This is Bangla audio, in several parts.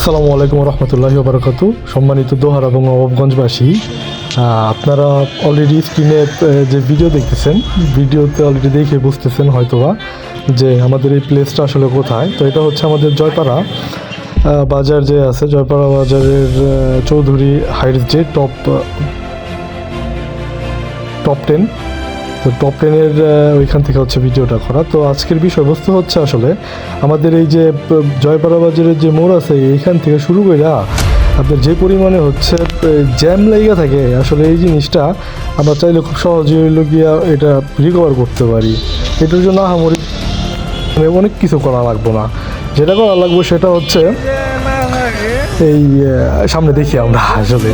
আসসালামু আলাইকুম রহমতুল্লাহি ওয়া বারাকাতুহু। সম্মানিত দোহার এবং নবাবগঞ্জবাসী, আপনারা অলরেডি স্ক্রিনে যে ভিডিও দেখতেছেন, ভিডিওতে অলরেডি দেখে বুঝতেছেন হয়তোবা যে আমাদের এই প্লেসটা আসলে কোথায়। তো এটা হচ্ছে আমাদের জয়পাড়া বাজার যে আছে, জয়পাড়া বাজারের চৌধুরী হাইটস যে টপ 10। তো টপ 10-এর ওইখান থেকে হচ্ছে ভিডিওটা করা। তো আজকের বিষয়বস্তু হচ্ছে আসলে আমাদের এই যে জয়পাড়া বাজারের যে মোড় আছে, এইখান থেকে শুরু করে আপনার যে পরিমাণে হচ্ছে জ্যাম লেগে থাকে, আসলে এই জিনিসটা আমরা চাইলে খুব সহজে হইল গিয়া এটা রিকভার করতে পারি। এটার জন্য আহামরি অনেক কিছু করা লাগবে না। যেটা করা লাগবে সেটা হচ্ছে এই সামনে দেখি আমরা আসলে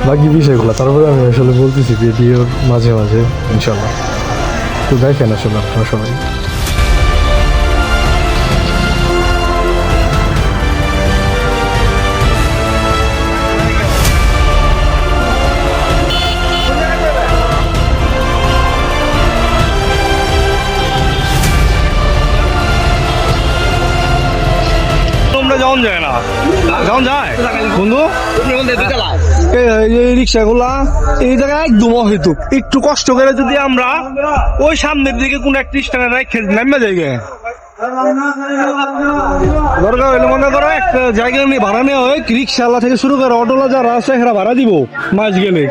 বাকি বিষয়গুলো, তারপরে আমি আসলে বলতেছি ভিডিওর মাঝে মাঝে ইনশাল্লাহ। তো দেখেন আসলে আপনারা সবাই। যাওয়া যায় না, যাওয়া যায় বন্ধু। এই রিক্সাগুলা এই জায়গায় একদম অহেতু। একটু কষ্ট করে যদি আমরা ওই সামনের দিকে কোন একটা স্ট্যান্ডে রেখে নামে যাই, দরকার হইলে মনে করো একটা জায়গা নিয়ে ভাড়া নেওয়া হয়, রিক্সাওয়ালা থেকে শুরু করে অটোলা যারা আছে এরা ভাড়া দিব মাস গেলে।